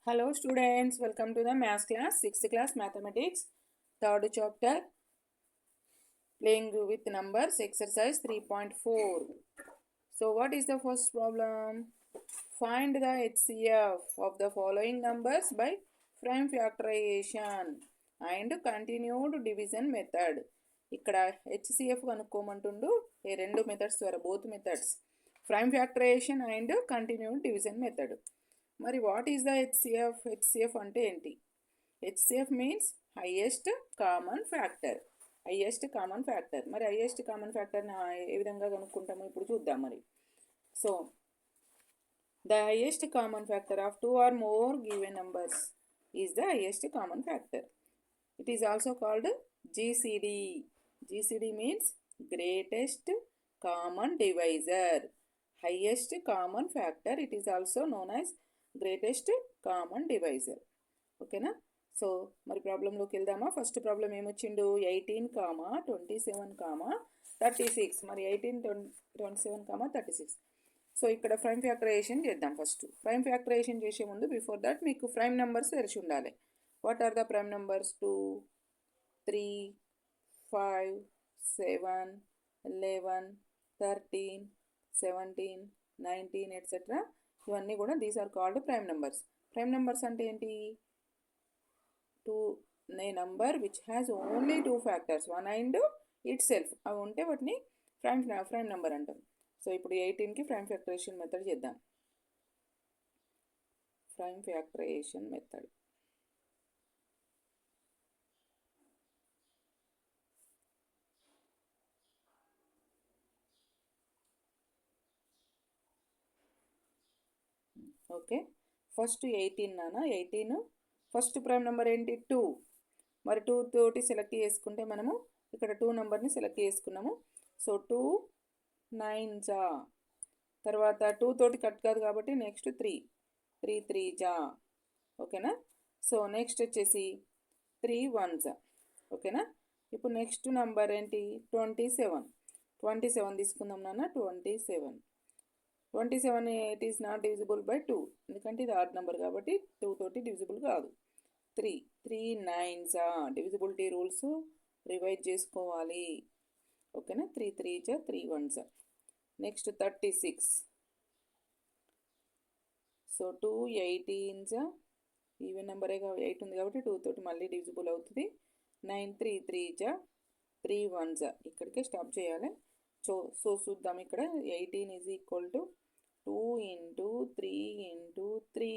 Hello students, welcome to the maths class, 6th class mathematics, 3rd chapter, playing with numbers, exercise 3.4. So what is the first problem? Find the HCF of the following numbers by prime factorization and continued division method. ఇక్కడ HCF కనుక్కోమంటుండు ఈ రెండు methods ద్వారా both methods prime factorization and continued division method. మరి what is the HCF? HCF అంటే ఏంటి? HCF means highest common factor. Highest common factor. మరి highest common ఫ్యాక్టర్ని ఏ విధంగా కనుక్కుంటామో ఇప్పుడు చూద్దాం. మరి so the highest common factor of two or more given numbers is the highest common factor. It is also called GCD. GCD means greatest common divisor. Highest common factor. It is also known as greatest common divisor. ఓకేనా? So మరి ప్రాబ్లంలోకి వెళ్దామా? First problem ఏమొచ్చిండు? 18, 27, 36. మరి 18, 27, 36. So ఇక్కడ prime factorization చేద్దాం. First prime factorization చేసే ముందు బిఫోర్ దట్ మీకు ప్రైమ్ నెంబర్స్ తెలిసి ఉండాలి. What are the prime numbers? 2, 3, 5, 7, 11, 13, 17, 19 etcetera. ఇవన్నీ కూడా these are called prime numbers. Prime numbers అంటే ఏంటి? A number which has only 2 factors, 1 and it self. అవి ఉంటే వాటిని ప్రైమ్ నెంబర్ అంటాం. సో ఇప్పుడు 18కి ప్రైమ్ ఫ్యాక్టరైజేషన్ మెథడ్ చేద్దాం. Prime factorisation method. Okay, first 18 నాన్న. 18 ఫస్ట్ ప్రైమ్ నెంబర్ ఏంటి? 2. మరి 2 తోటి సెలెక్ట్ చేసుకుంటే మనము ఇక్కడ 2 నెంబర్ని సెలెక్ట్ చేసుకున్నాము. సో 2 9s, తర్వాత 2 తోటి కట్ కాదు కాబట్టి నెక్స్ట్ 3 3s. ఓకేనా? సో నెక్స్ట్ వచ్చేసి 3 1s. ఓకేనా? ఇప్పుడు నెక్స్ట్ నెంబర్ ఏంటి? 27 తీసుకుందాం నాన్న. 27 it is not divisible by 2, ఎందుకంటే ఇది ఆడ్ నెంబర్ కాబట్టి 2 తోటి డివిజిబుల్ కాదు. 3 9s. డివిజిబిలిటీ రూల్స్ రివైజ్ చేసుకోవాలి. ఓకేనా? 3 3s, 3 1s. Next 36. So 2 18s. Even నెంబరే 8 ఉంది కాబట్టి 2 తోటి మళ్ళీ డివిజిబుల్ అవుతుంది. 9 3 3s, 3 1s. ఇక్కడికే స్టాప్ చేయాలి. సో చూద్దాం. ఇక్కడ 18 is equal to 2 into 3 into 3.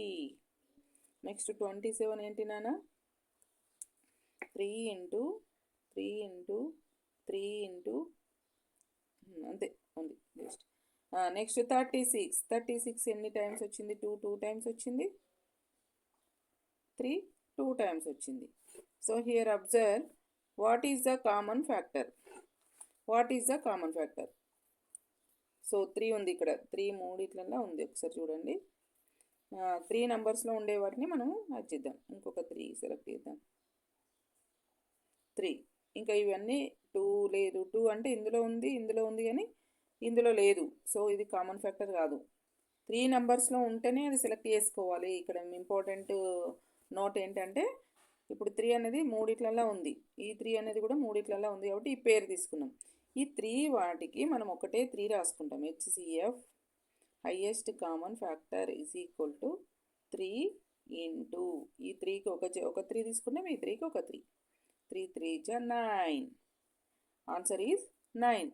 Next 27 ఏంటి నాన్న? 3 ఇంటూ 3 ఇంటూ 3 ఇంటూ అంతే ఉంది జస్ట్. నెక్స్ట్ 36 ఎన్ని టైమ్స్ వచ్చింది? 2 టైమ్స్ వచ్చింది. 3 2 టైమ్స్ వచ్చింది. So here observe what is the common factor. So 3 ఉంది ఇక్కడ. 3 మూడిట్లలో ఉంది. ఒకసారి చూడండి. 3 నెంబర్స్లో ఉండే వాటిని మనము యాడ్ చేద్దాం. ఇంకొక 3 సెలెక్ట్ చేద్దాం. 3. ఇంకా ఇవన్నీ 2 లేదు. 2 అంటే ఇందులో ఉంది కానీ ఇందులో లేదు. సో ఇది కామన్ ఫ్యాక్టర్ కాదు. 3 నెంబర్స్లో ఉంటేనే అది సెలెక్ట్ చేసుకోవాలి. ఇక్కడ ఇంపార్టెంట్ నోట్ ఏంటంటే ఇప్పుడు 3 అనేది మూడిట్లలో ఉంది, ఈ 3 అనేది కూడా మూడిట్లలో ఉంది కాబట్టి ఈ పేరు తీసుకున్నాం. ఈ 3 వాటికి మనం ఒకటే 3 రాసుకుంటాం. HCF highest common factor is equal to 3 into ఈ 3కి ఒక 3 తీసుకుంటాం, ఈ 3కి ఒక 3. 3 3s 9. Answer is 9.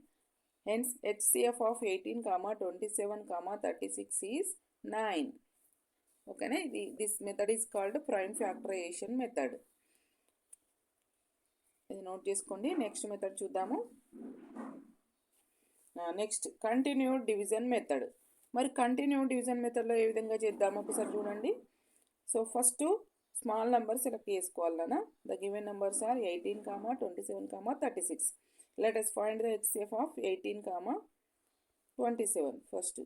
Hence HCF of 18, 27, 36 is 9. ఓకేనా? This method is called prime factorisation method. ఇది నోట్ చేసుకోండి. నెక్స్ట్ మెథడ్ చూద్దాము. Next continued division method. మరి కంటిన్యూడ్ డివిజన్ మెథడ్లో ఏ విధంగా చేద్దాము ఒకసారి చూడండి. So first small number select చేసుకోవాలన్నా. The given numbers are 18, 27, 36. Let us find the HCF of 18, 27 first.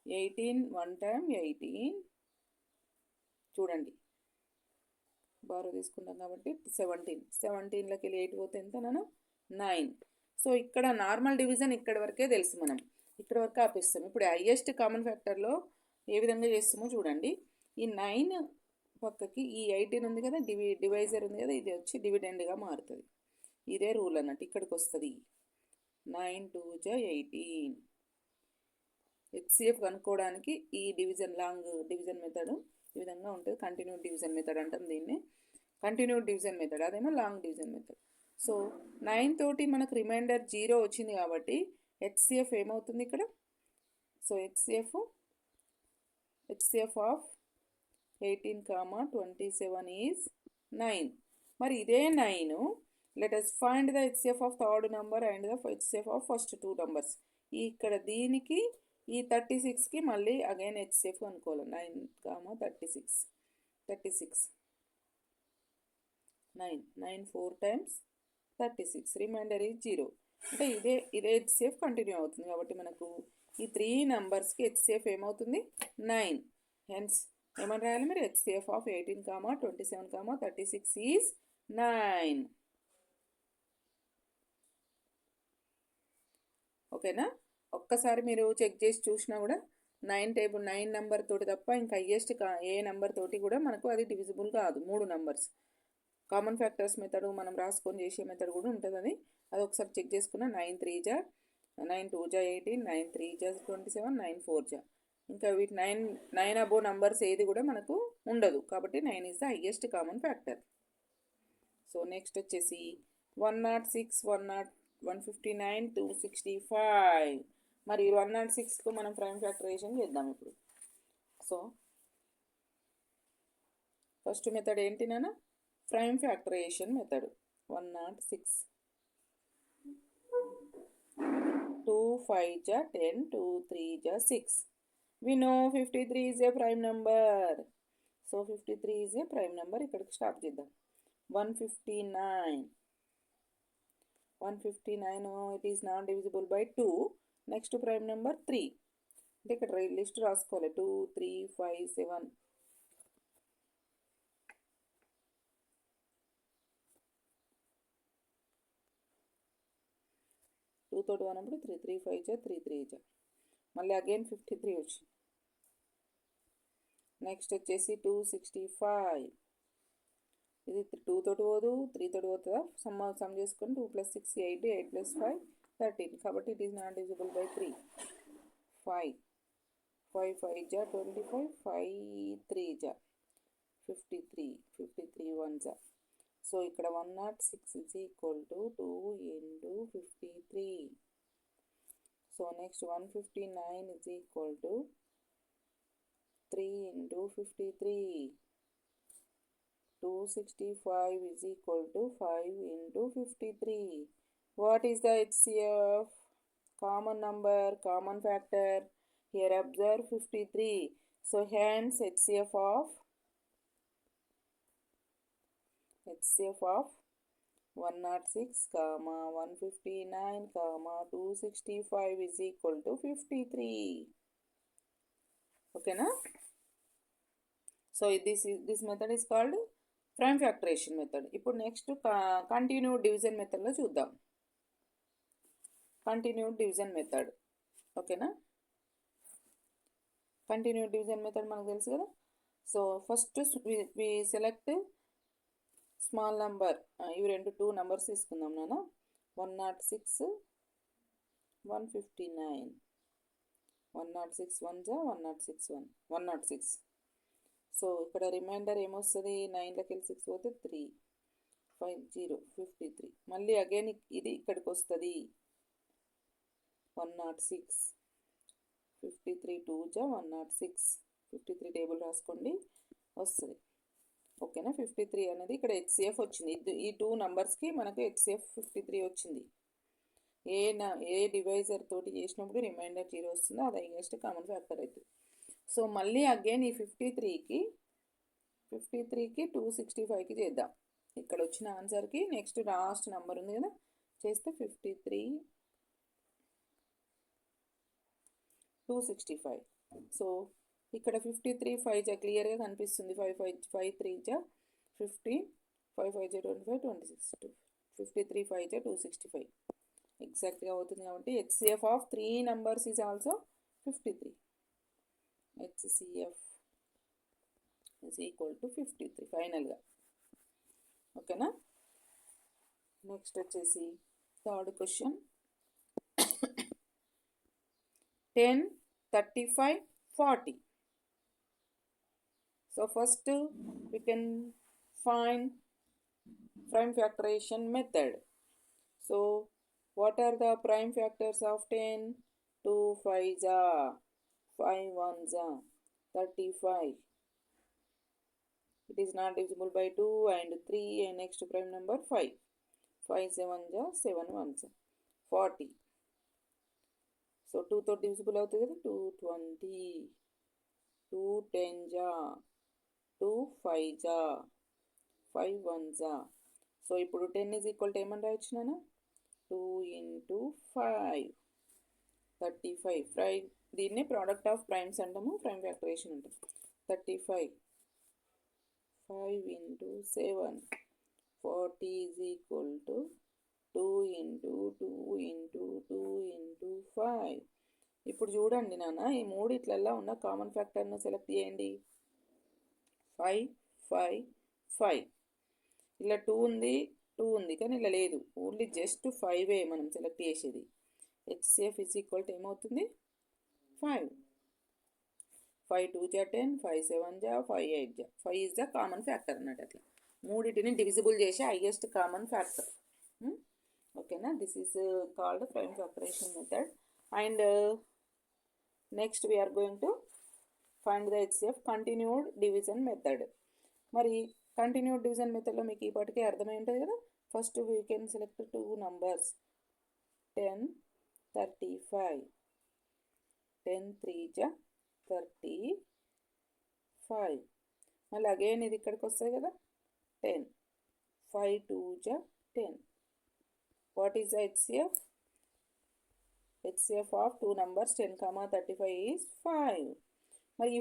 18 1 time 18. చూడండి, బారో తీసుకుంటాం కాబట్టి 17లోకి 8 పోతే ఎంత నాన్న? 9. సో ఇక్కడ నార్మల్ డివిజన్ ఇక్కడ వరకే తెలుసు మనం. ఇక్కడ వరకు ఆపిస్తాం. ఇప్పుడు హైయెస్ట్ కామన్ ఫ్యాక్టర్లో ఏ విధంగా చేస్తామో చూడండి. ఈ 9 పక్కకి ఈ 18 ఉంది కదా, డివైజర్ ఉంది కదా, ఇది వచ్చి డివిడెండ్గా మారుతుంది. ఇదే రూల్ అన్నట్టు ఇక్కడికి వస్తుంది. 9 2 జా 18. హెచ్సిఎఫ్ కనుక్కోవడానికి ఈ లాంగ్ డివిజన్ మెథడ్ ఈ విధంగా ఉంటుంది. కంటిన్యూడ్ డివిజన్ మెథడ్ అంటాం దీన్ని. కంటిన్యూడ్ డివిజన్ మెథడ్, అదేమో లాంగ్ డివిజన్ మెథడ్. సో 9 తోటి మనకు రిమైండర్ 0 వచ్చింది కాబట్టి హెచ్సిఎఫ్ ఏమవుతుంది ఇక్కడ? So HCF of 18, 27 is 9. మరి ఇదే 9, let us find the HCF of third number and the HCF of first two numbers. ఇక్కడ దీనికి ఈ 36కి మళ్ళీ అగైన్ HCF అనుకోవాలి. 9, 36 9 4 times 36, రిమైండర్ ఈజ్ 0. అంటే ఇదే HCF కంటిన్యూ అవుతుంది కాబట్టి మనకు ఈ 3 నెంబర్స్కి HCF ఏమవుతుంది? 9. హెన్స్ ఏమని రాయాలి మరి? HCF of 18, 27, 36 is 9. ఓకేనా? ఒక్కసారి మీరు చెక్ చేసి చూసినా కూడా 9 నెంబర్ తోటి తప్ప ఇంకా హైయెస్ట్ ఏ నెంబర్ తోటి కూడా మనకు అది డివిజిబుల్ కాదు. 3 నెంబర్స్ కామన్ ఫ్యాక్టర్స్ మెథడ్ మనం రాసుకొని చేసే మెథడ్ కూడా ఉంటుంది. అది ఒకసారి చెక్ చేసుకున్న 9 3 జా 9 2 జా 18, 9 3 జా 27, 9 4 జా. ఇంకా వీటి 9 అబో నంబర్స్ ఏది కూడా మనకు ఉండదు కాబట్టి 9 is the highest common factor. So next వచ్చేసి 106, 159, 265. మరి 106కు మనం ప్రైమ్ ఫ్యాక్టరైజేషన్ చేద్దాం ఇప్పుడు. సో ఫస్ట్ మెథడ్ ఏంటి నాన్న? Prime factorization method. 106 2 5 జా 10, 2 3 జా 6. We know 53 is a prime number. So 53 is a prime number. ఇక్కడికి స్టాప్ చేద్దాం. 159, it is not divisible by 2. Next prime number 3. అంటే ఇక్కడ లిస్ట్ రాసుకోవాలి. 2 3 5 7. 2 తోటి 1 అప్పుడు 3 3 5 జా 3 3 జా. మళ్ళీ అగైన్ 53 వచ్చింది. నెక్స్ట్ వచ్చేసి 265. ఇది 2 తోటి పోదు, 3 తోటి పోతుందా? సమ్ చేసుకొని 2 + 6 8, 8 + 5 13. కాబట్టి it is not divisible by 3. 5 5 జా 25, 5 3 జా 53, 53 1 జా. సో ఇక్కడ 106 is equal to 2 into 53. So next 159 is equal to 3 into 53. 265 is equal to 5 into 53. What is the HCF? Common number, common factor. Here observe 53. So hence HCF of 106, 159, 265 is equal to 53. Okay na? So this method is called prime factorization method. ఇప్పుడు next continued division మెథడ్లో చూద్దాం. Continued division method. ఓకేనా? Continued division method మనకు తెలుసు కదా. So first we select small number. ఇవి 2 numbers తీసుకుందాం నాన్న. 106 159. 106 1 జా 106 1 106. సో ఇక్కడ రిమైండర్ ఏమొస్తుంది? 9లోకి 6 పోతే 3 5 0 53. మళ్ళీ అగైన్ ఇది ఇక్కడికి వస్తుంది. 106 53 2 జా 106. 53 టేబుల్ రాసుకోండి, వస్తుంది. ఓకేనా? 53 అనేది ఇక్కడ హెచ్సిఎఫ్ వచ్చింది. ఈ 2 నెంబర్స్కి మనకు హెచ్సిఎఫ్ 53 వచ్చింది. ఏ డివైజర్ తోటి చేసినప్పుడు రిమైండర్ 0 వస్తుందో అది హైయెస్ట్ కామన్ ఫ్యాక్టర్ అవుతుంది. సో మళ్ళీ అగైన్ ఈ 53కి 265కి చేద్దాం. ఇక్కడ వచ్చిన ఆన్సర్కి నెక్స్ట్ లాస్ట్ నెంబర్ ఉంది కదా, చేస్తే 53 265. సో ఇక్కడ 53 5 జా క్లియర్గా కనిపిస్తుంది. 5 3 జా 15, 5 5 జా 25, 26. 53 5 జా 265. ఎగ్జాక్ట్గా అవుతుంది కాబట్టి HCF of 3 numbers is also 53. HCF is equal to 53 ఫైనల్గా. ఓకేనా. నెక్స్ట్ వచ్చేసి third question 10, 35, 40. So first we can find prime factorization method. So what are the prime factors of 10? 2 5s are 5 1s are 35. It is not divisible by 2 and 3 and next prime number 5. 5 7s are 7 1s are 40. So 2 తో divisible అవుతుంది కదా 2 20, 2 10s are 2 5s are 5 1s are. So ఇప్పుడు 10 is equal to ఏమని రాయొచ్చు నాన్న 2 into 5 35. Prime దీన్నే product of primes అంటాము, prime factorisation అంటాం. 35 5 into 7 40 is equal to 2 into 2 into 2 into 5. ఇప్పుడు చూడండి నాన్న, ఈ మూడిట్లల్లో ఉన్న కామన్ ఫ్యాక్టర్ను సెలెక్ట్ చేయండి. 5 5 5. ఇలా 2 ఉంది కానీ ఇలా లేదు, ఓన్లీ జస్ట్ 5 మనం సెలెక్ట్ చేసేది. హెచ్సిఎఫ్ ఈజ్ ఈక్వల్ టు ఏమవుతుంది 5. 5 2 జా 10, 5 7 జా 5 8 జా. 5 ఈజ్ ద కామన్ ఫ్యాక్టర్ అన్నట్టు. అట్లా మూడింటిని డివిజిబుల్ చేసే హైయెస్ట్ కామన్ ఫ్యాక్టర్. ఓకేనా. This is called prime factorisation method. And next we are going to find the HCF continued division method. మరి కంటిన్యూడ్ డివిజన్ మెథడ్లో మీకు ఈ పాటికే అర్థమై ఉంటుంది కదా. First we can select 2 numbers 10 35. 10 3 జా 35. మళ్ళీ అగైన్ ఇది ఇక్కడికి వస్తుంది కదా 10. 5 2 జా 10. What is the HCF? HCF of 2 numbers 10, 35 is 5. మరి ఈ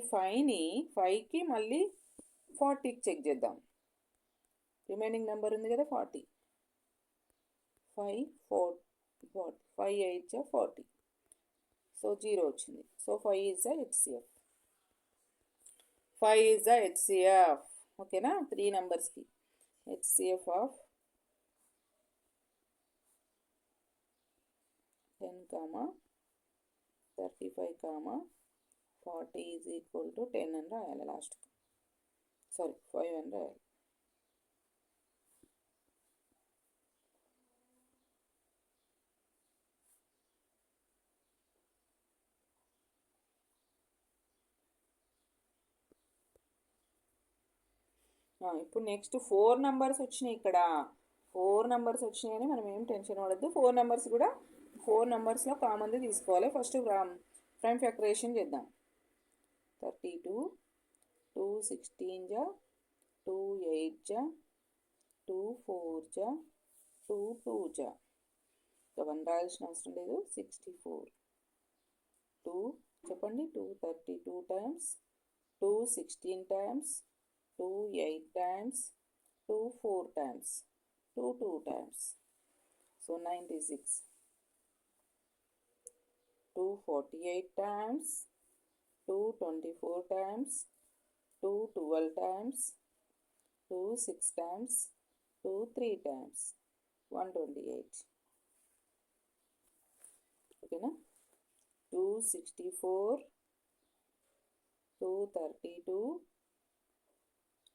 5కి మళ్ళీ 40కి చెక్ చేద్దాం. రిమైనింగ్ నెంబర్ ఉంది కదా 40. 5 4 40. 5 8 జా 40. సో 0 వచ్చింది. So 5 is the HCF. 5 is the HCF. ఓకేనా. 3 numbers HCF of 10, 35, 40 is equal to 10 అని రాయాలి లాస్ట్. సారీ 5 అని రాయాలి. ఇప్పుడు నెక్స్ట్ 4 numbers వచ్చినాయి. ఇక్కడ 4 numbers వచ్చినాయని మనం ఏం టెన్షన్ పడద్దు. 4 numbers కూడా 4 numbersలో కామన్ది తీసుకోవాలి. ఫస్ట్ ప్రైమ్ ఫ్యాక్టరైజేషన్ చేద్దాం. 32 2 16 జా 2 8 జా 2 4 జా 2 2 జా. ఇంకా 1 రాయాల్సిన అవసరం లేదు. 64. 2 చెప్పండి 2 32 times, 2 16 times, 2 8 times, 2 4 times, 2 2 times. So 96. 2 48 times, 2 24 times, 2 12 times, 2 6 times, 2 3 times, 128. ఓకేనా. 2 64, 2 32,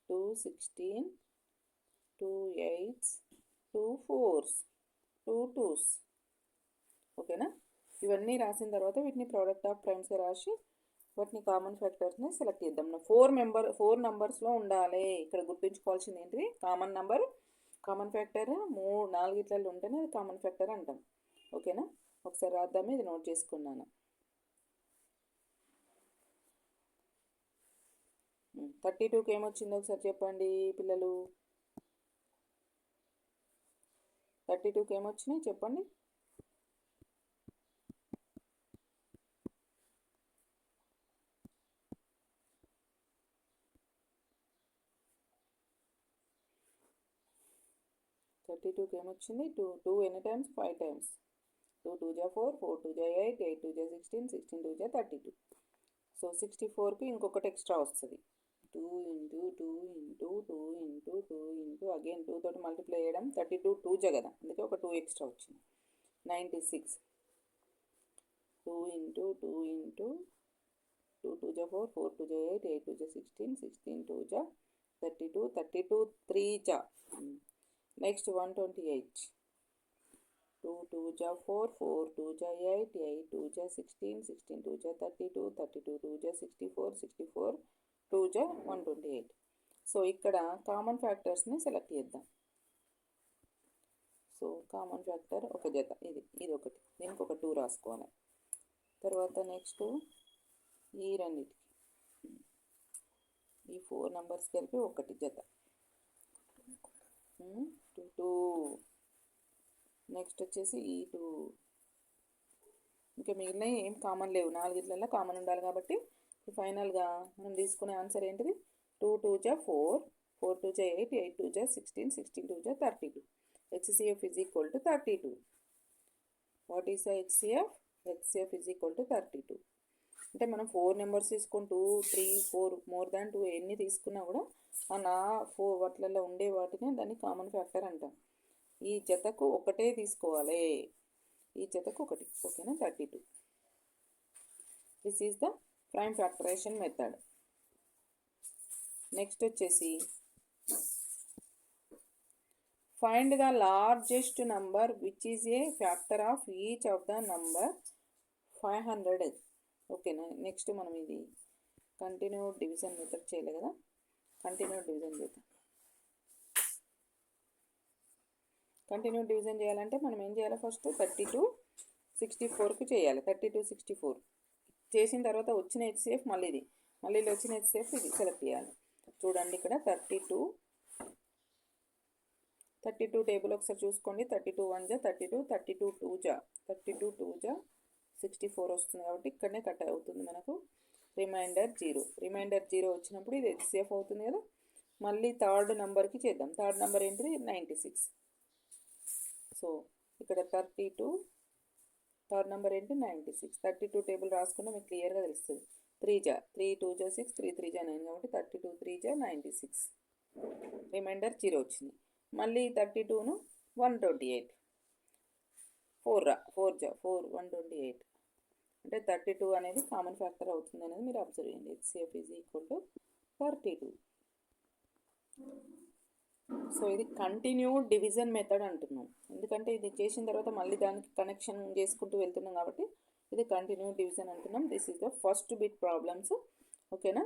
2 16, 2 8s, 2 4s, 2 2s. ఓకేనా. ఇవన్నీ రాసిన తర్వాత వీటిని ప్రోడక్ట్ ఆఫ్ ప్రైమ్స్గా రాసి వాటిని కామన్ ఫ్యాక్టర్స్ని సెలెక్ట్ చేద్దాం. 4 numbers ఉండాలి. ఇక్కడ గుర్తుంచుకోవాల్సింది ఏంటిది, కామన్ నెంబర్, కామన్ ఫ్యాక్టర్ 4 ఇట్లలో ఉంటేనే అది కామన్ ఫ్యాక్టర్ అంటాం. ఓకేనా. ఒకసారి రాద్దామే, ఇది నోట్ చేసుకున్నాను. 32కి ఏమొచ్చిందో ఒకసారి చెప్పండి పిల్లలు. 32కి ఏమొచ్చినాయి చెప్పండి. ఏమొచ్చింది 2 ఎన్ని టైమ్స్ 5 times. 2 2 जा 4, 4 2 जा 8, 8 2 जा 16, 16 2 जा 32. సో 64కి ఇంకొకటి ఎక్స్ట్రా వస్తుంది. 2 into 2 into 2 into 2 into again 2 తోటి మల్టిప్లై చేయడం 32 2 జా కదా, అందుకే ఒక 2 ఎక్స్ట్రా వచ్చింది. 96 2 ఇంటూ 2 ఇంటూ 2 2 जा 4, 4 2 जा 8, 8 2 जा 16, 16 2 जा 32, 32 3 जा. నెక్స్ట్ 128 2 2 जा 4, 4 2 जा 8, 8 2 जा 16, 16 2 जा 32, 32 2 जा 64, 64 2 जा 128. సో ఇక్కడ కామన్ ఫ్యాక్టర్స్ని సెలెక్ట్ చేద్దాం. సో కామన్ ఫ్యాక్టర్ ఒక జత, ఇది ఒకటి, దీనికి ఒక 2 రాసుకోవాలి. తర్వాత నెక్స్ట్ ఈ రెండింటికి ఈ 4 నెంబర్స్ కలిపి ఒకటి జత 2. నెక్స్ట్ వచ్చేసి ఈ 2. ఇంకా మిగిలినవి ఏం కామన్ లేవు, 4 ఇట్లలో కామన్ ఉండాలి కాబట్టి ఫైనల్గా మనం తీసుకునే ఆన్సర్ ఏంటిది? 2 2 जा 4, 4 2 जा 8, 8 2 जा 16, 16 2 जा 32. HCF is equal to 32. What is the HCF? HCF is equal to 32. అంటే మనం 4 నెంబర్స్ తీసుకొని 2 3 4 మోర్ దాన్ 2 ఎన్ని తీసుకున్నా కూడా ఆ 4 వాటిలలో ఉండే వాటినే దాన్ని కామన్ ఫ్యాక్టర్ అంటాం. ఈ జతకు ఒకటే తీసుకోవాలి, ఈ జతకు ఒకటి, ఓకేనా? 32. This is the prime factorisation method. Next వచ్చేసి find the largest number which is a factor of each of the number 500. ఓకేనా? నెక్స్ట్ మనం ఇది కంటిన్యూ డివిజన్ మెథడ్ చేయలే కదా, కంటిన్యూ డివిజన్ చేద్దాం. కంటిన్యూ డివిజన్ చేయాలంటే మనం ఏం చేయాలి? ఫస్ట్ 32 64కి చేయాలి. 32 64 చేసిన తర్వాత వచ్చిన హెచ్సిఎఫ్ మళ్ళీ ఇది, మళ్ళీ వచ్చిన హెచ్సిఎఫ్ ఇది సెలెక్ట్ చేయాలి. చూడండి ఇక్కడ 32 టేబుల్ ఒకసారి చూసుకోండి. 32 1 जा 32, 32 2 जा 32 2 जा 64 వస్తుంది కాబట్టి ఇక్కడనే కట్ అవుతుంది మనకు. రిమైండర్ 0, రిమైండర్ 0 వచ్చినప్పుడు ఇది హెచ్సిఎఫ్ అవుతుంది కదా. మళ్ళీ థర్డ్ నెంబర్కి చేద్దాం. థర్డ్ నెంబర్ ఏంటిది? 96. సో ఇక్కడ 32, థర్డ్ నెంబర్ ఏంటి? 96. 32 టేబుల్ రాసుకుంటే మీకు క్లియర్గా తెలుస్తుంది. 3 जा 3 2 जा 6, 3 3 जा 9 కాబట్టి 32 3 जा 96. రిమైండర్ 0 వచ్చింది. మళ్ళీ 32ను 128, 4 जा 4 128 అంటే 32 అనేది కామన్ ఫ్యాక్టర్ అవుతుంది అనేది మీరు అబ్జర్వ్ చేయండి. HCF is equal to 32. So ఇది కంటిన్యూ డివిజన్ మెథడ్ అంటున్నాం, ఎందుకంటే ఇది చేసిన తర్వాత మళ్ళీ దానికి కనెక్షన్ చేసుకుంటూ వెళ్తున్నాం కాబట్టి ఇది కంటిన్యూ డివిజన్ అంటున్నాం. This is the first bit problems. ఓకేనా?